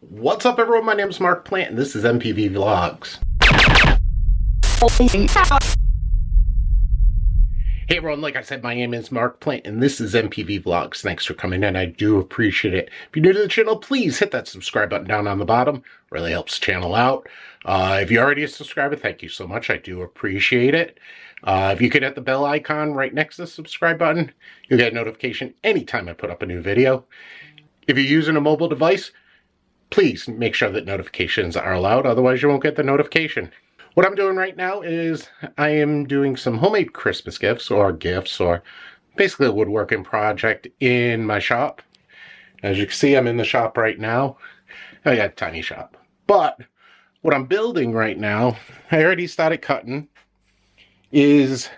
What's up, everyone? My name is Mark Plant, and this is MPV Vlogs. Hey everyone, like I said, my name is Mark Plant, and this is MPV Vlogs. Thanks for coming in, I do appreciate it. If you're new to the channel, please hit that subscribe button down on the bottom. Really helps the channel out. If you're already a subscriber, thank you so much. I do appreciate it. If you could hit the bell icon right next to the subscribe button, you'll get a notification anytime I put up a new video. If you're using a mobile device, please make sure that notifications are allowed, otherwise you won't get the notification. What I'm doing right now is I am doing some homemade Christmas gifts or basically a woodworking project in my shop. As you can see, I'm in the shop right now. I got a tiny shop. But what I'm building right now, I already started cutting, is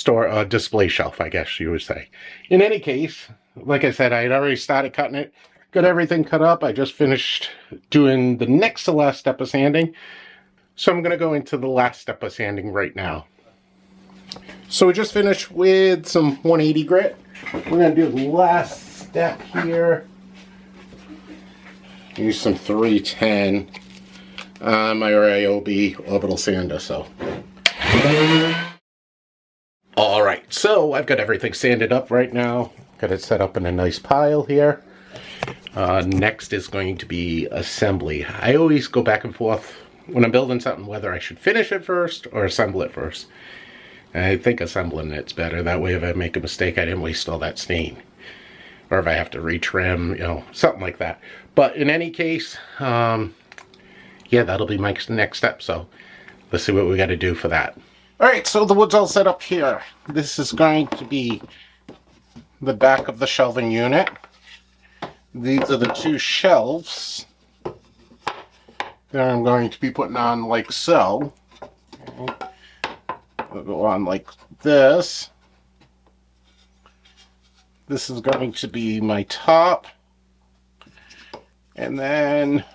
a display shelf, I guess you would say. In any case, like I said, I had already started cutting it. Got everything cut up. I just finished doing the next to last step of sanding. So I'm going to go into the last step of sanding right now. So we just finished with some 180 grit. We're going to do the last step here. Use some 310 on my Ryobi orbital sander. Alright, so I've got everything sanded up right now. Got it set up in a nice pile here. Next is going to be assembly. I always go back and forth when I'm building something whether I should finish it first or assemble it first. I think assembling it's better. That way if I make a mistake I didn't waste all that stain. Or if I have to retrim, you know, something like that. But in any case, yeah, that'll be my next step. So let's see what we got to do for that. Alright, so the wood's all set up here. This is going to be the back of the shelving unit. These are the two shelves that I'm going to be putting on like so. Okay. They'll go on like this. This is going to be my top. And then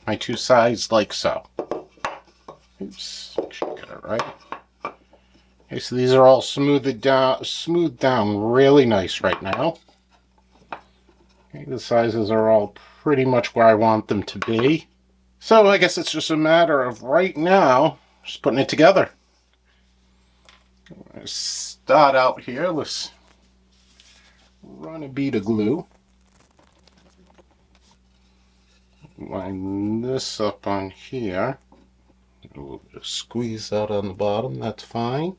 my two sides like so. Oops, should get it right. Okay, so these are all smoothed down really nice right now. Okay, the sizes are all pretty much where I want them to be. So I guess it's just a matter of right now just putting it together. I'm going to start out here. Let's run a bead of glue. Line this up on here. A little bit of squeeze out on the bottom, that's fine.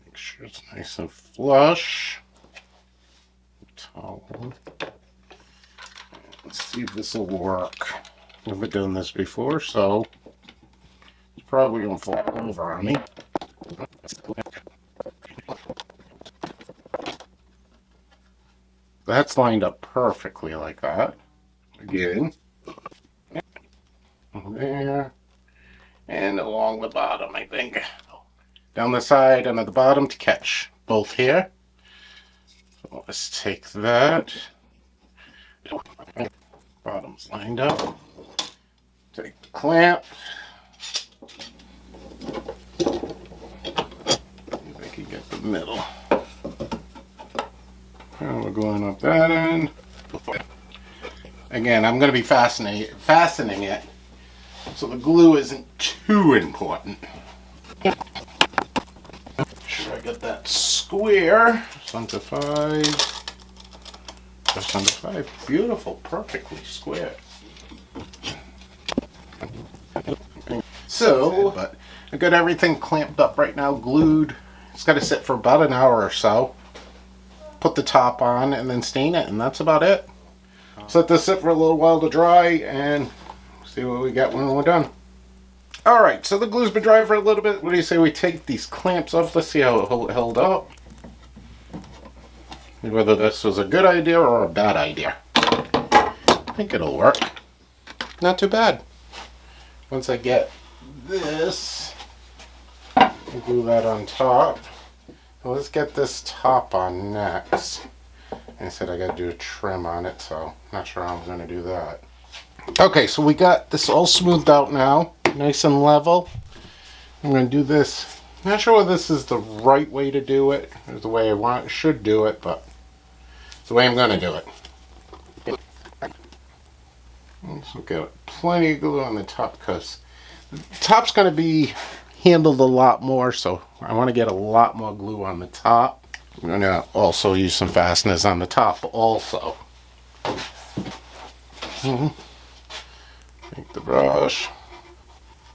Make sure it's nice and flush. Towel. Let's see if this will work. I've never done this before, so it's probably going to fall over on me. That's lined up perfectly like that. Again. There. And along the bottom, I think. Down the side and at the bottom to catch both here. So let's take that. Bottom's lined up. Take the clamp. See if I can get the middle. And we're going up that end. Again, I'm going to be fastening it so the glue isn't too important. Make sure I get that square. Just under 5. Just under 5. Beautiful, perfectly square. So, but I've got everything clamped up right now, glued. It's got to sit for about an hour or so. Put the top on and then stain it, and that's about it. So let this sit for a little while to dry and see what we get when we're done. Alright, so the glue's been dry for a little bit. What do you say we take these clamps off? Let's see how it held up. Whether this was a good idea or a bad idea. I think it'll work. Not too bad. Once I get this, I'll glue that on top. Now let's get this top on next. I said I gotta do a trim on it, so not sure how I'm gonna do that. Okay, so we got this all smoothed out now, nice and level. I'm gonna do this Not sure whether this is the right way to do it, or the way I should do it, but the way I'm going to do it. So get plenty of glue on the top because the top's going to be handled a lot more, so I want to get a lot more glue on the top. I'm going to also use some fasteners on the top also. Take the brush.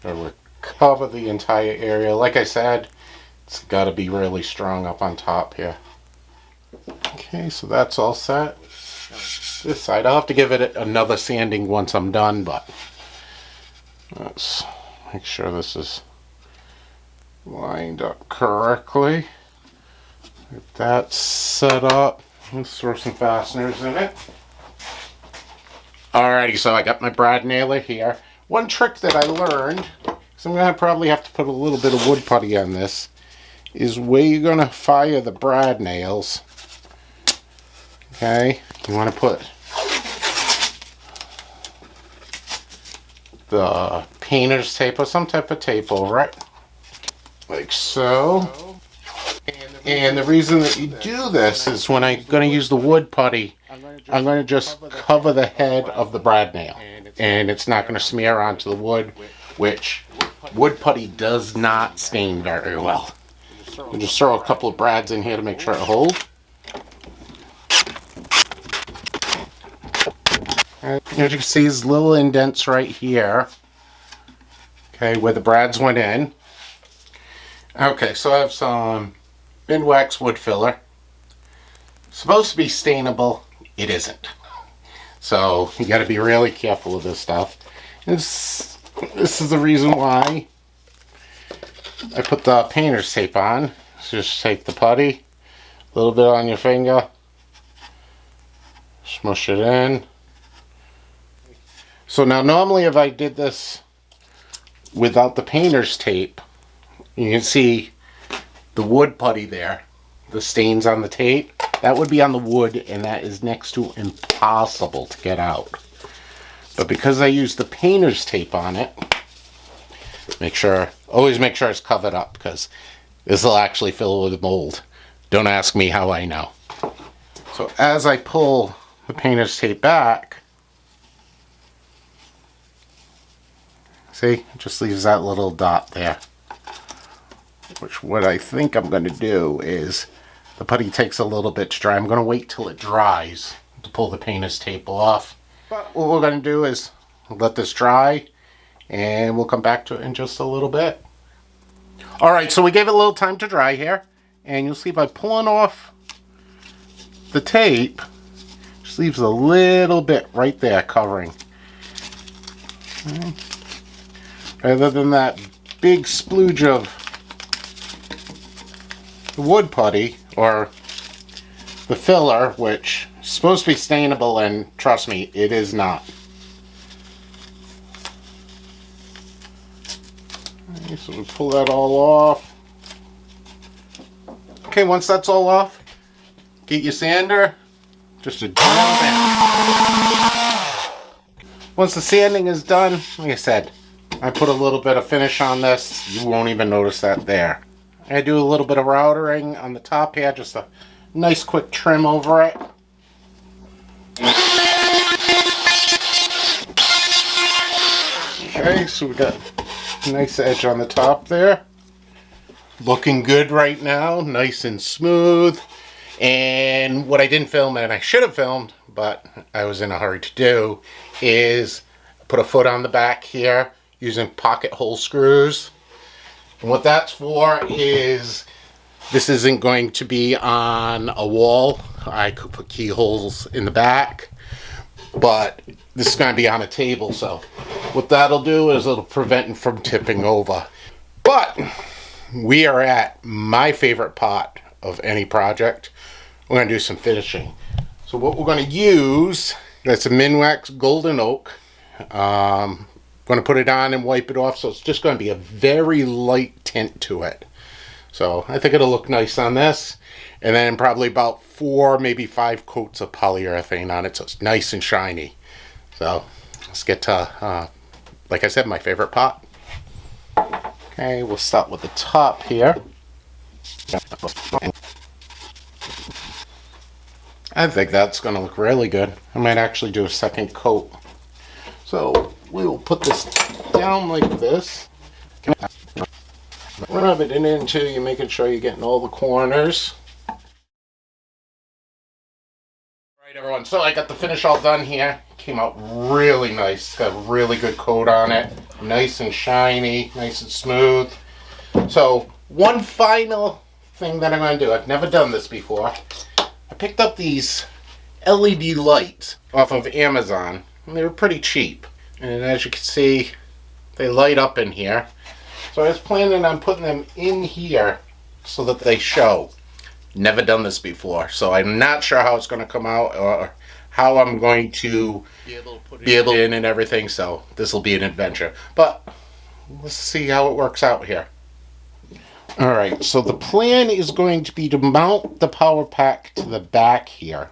I will cover the entire area. Like I said, it's got to be really strong up on top here. Okay, so that's all set. This side, I'll have to give it another sanding once I'm done, but let's make sure this is lined up correctly. Get that set up. Let's throw some fasteners in it. Alrighty, so I got my brad nailer here. One trick that I learned, because I'm going to probably have to put a little bit of wood putty on this, is where you're going to fire the brad nails. Okay, you want to put the painter's tape or some type of tape over it, like so. And the reason that you do this is when I'm going to use the wood putty, I'm going to just cover the head of the brad nail, and it's not going to smear onto the wood, which wood putty does not stain very well. You just throw a couple of brads in here to make sure it holds. And as you can see, these little indents right here, okay, where the brads went in. Okay, so I have some Minwax wood filler. Supposed to be stainable, it isn't. So you got to be really careful with this stuff. This is the reason why I put the painter's tape on. So just take the putty, a little bit on your finger, smush it in. So now normally if I did this without the painter's tape, you can see the wood putty there, the stains on the tape, that would be on the wood, and that is next to impossible to get out. But because I use the painter's tape on it, always make sure it's covered up, because this will actually fill with mold. Don't ask me how I know. So as I pull the painter's tape back, see, it just leaves that little dot there. Which what I think I'm going to do is, the putty takes a little bit to dry. I'm going to wait till it dries to pull the painter's tape off. But what we're going to do is let this dry, and we'll come back to it in just a little bit. Alright, so we gave it a little time to dry here, and you'll see by pulling off the tape, just leaves a little bit right there covering. Rather than that big splooge of wood putty, or the filler, which is supposed to be stainable, and trust me, it is not. Okay, so we pull that all off. Okay, once that's all off, get your sander, just a drill down. Once the sanding is done, like I said, I put a little bit of finish on this. You won't even notice that there. I do a little bit of routering on the top here, just a nice quick trim over it. Okay, so we got a nice edge on the top there. Looking good right now, nice and smooth. And what I didn't film, and I should have filmed, but I was in a hurry to do, is put a foot on the back here using pocket hole screws. And what that's for is, this isn't going to be on a wall. I could put keyholes in the back, but this is going to be on a table, so what that'll do is it'll prevent it from tipping over. But we are at my favorite part of any project. We're going to do some finishing. So what we're going to use, that's a Minwax Golden Oak. Going to put it on and wipe it off, so it's just going to be a very light tint to it. So I think it'll look nice on this, and then probably about 4, maybe 5 coats of polyurethane on it, so it's nice and shiny. So let's get to, like I said, my favorite pot. Okay, we'll start with the top here. I think that's going to look really good. I might actually do a second coat. So we will put this down like this. Rub it in until you're making sure you're getting all the corners. Alright everyone, so I got the finish all done here. Came out really nice. Got a really good coat on it. Nice and shiny, nice and smooth. So one final thing that I'm going to do. I've never done this before. I picked up these LED lights off of Amazon. And they were pretty cheap. And as you can see, they light up in here. So I was planning on putting them in here so that they show. Never done this before, so I'm not sure how it's going to come out or how I'm going to be able to put it in and everything, so this will be an adventure. But let's see how it works out here. Alright, so the plan is going to be to mount the power pack to the back here.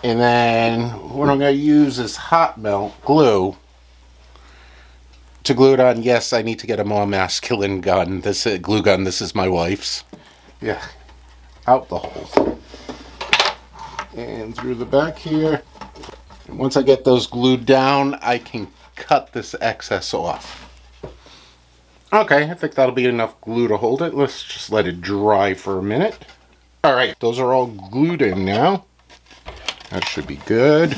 And then what I'm going to use is hot melt glue to glue it on. Yes, I need to get a more masculine gun. This glue gun, this is my wife's. Yeah, out the hole. And through the back here. And once I get those glued down, I can cut this excess off. Okay, I think that'll be enough glue to hold it. Let's just let it dry for a minute. Alright, those are all glued in now. That should be good.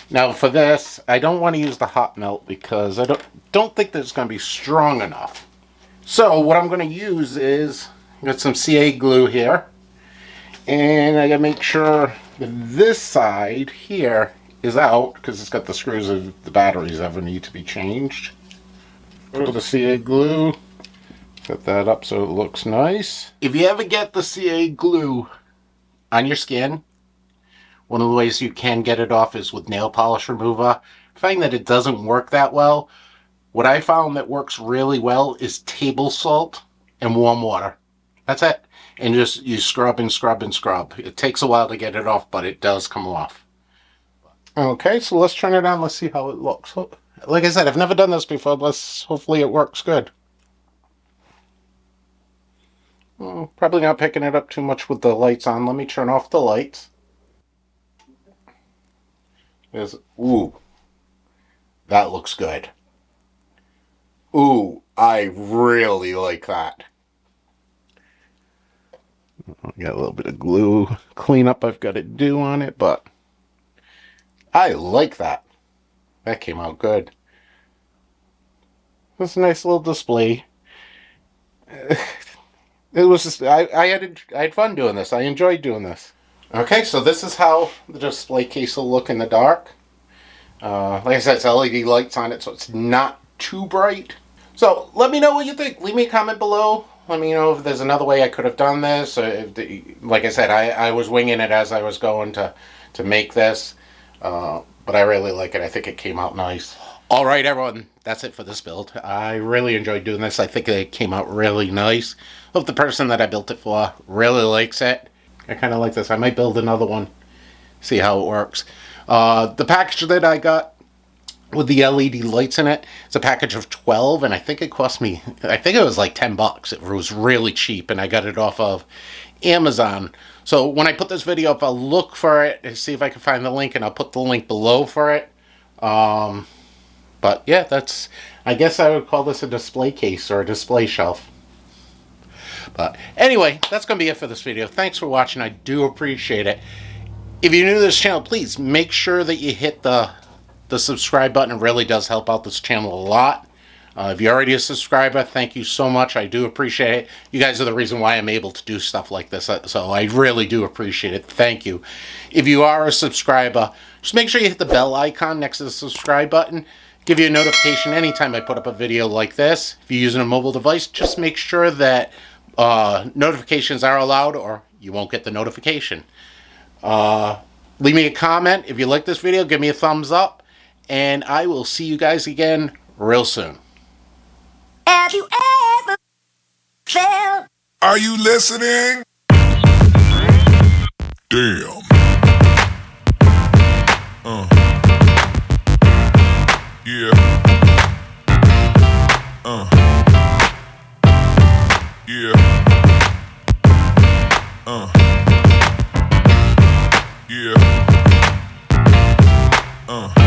Now for this, I don't want to use the hot melt because I don't think that it's going to be strong enough. So what I'm going to use is, I've got some CA glue here. And I got to make sure that this side here is out because it's got the screws of the batteries ever need to be changed. Put the CA glue. Set that up so it looks nice. If you ever get the CA glue on your skin, one of the ways you can get it off is with nail polish remover. I find that it doesn't work that well. What I found that works really well is table salt and warm water. That's it. And just you scrub and scrub and scrub. It takes a while to get it off, but it does come off. Okay, so let's turn it on. Let's see how it looks. Like I said, I've never done this before. Hopefully it works good. Probably not picking it up too much with the lights on. Let me turn off the lights. Ooh, that looks good. Ooh, I really like that. Got a little bit of glue cleanup I've got to do on it, but I like that. That came out good. It's a nice little display. It was just I had fun doing this. I enjoyed doing this. Okay, so this is how the display case will look in the dark. Like I said, it's LED lights on it, so it's not too bright. So let me know what you think. Leave me a comment below. Let me know if there's another way I could have done this. Or if like I said, I was winging it as I was going to make this. But I really like it. I think it came out nice. Alright everyone, that's it for this build. I really enjoyed doing this. I think it came out really nice. Hope the person that I built it for really likes it. I kind of like this. I might build another one. See how it works. The package that I got with the LED lights in it, it's a package of 12, and I think it cost me, I think it was like 10 bucks. It was really cheap, and I got it off of Amazon. So when I put this video up, I'll look for it and see if I can find the link, and I'll put the link below for it. But yeah, I guess I would call this a display case or a display shelf. But anyway, that's going to be it for this video. Thanks for watching. I do appreciate it. If you're new to this channel, please make sure that you hit the subscribe button. It really does help out this channel a lot. If you're already a subscriber, thank you so much. I do appreciate it. You guys are the reason why I'm able to do stuff like this. So I really do appreciate it. Thank you. If you are a subscriber, just make sure you hit the bell icon next to the subscribe button. Give you a notification anytime I put up a video like this. If you're using a mobile device, just make sure that notifications are allowed or you won't get the notification. Leave me a comment. If you like this video, give me a thumbs up. And I will see you guys again real soon. Have you ever felt? Are you listening? Damn. Yeah. Yeah. Uh.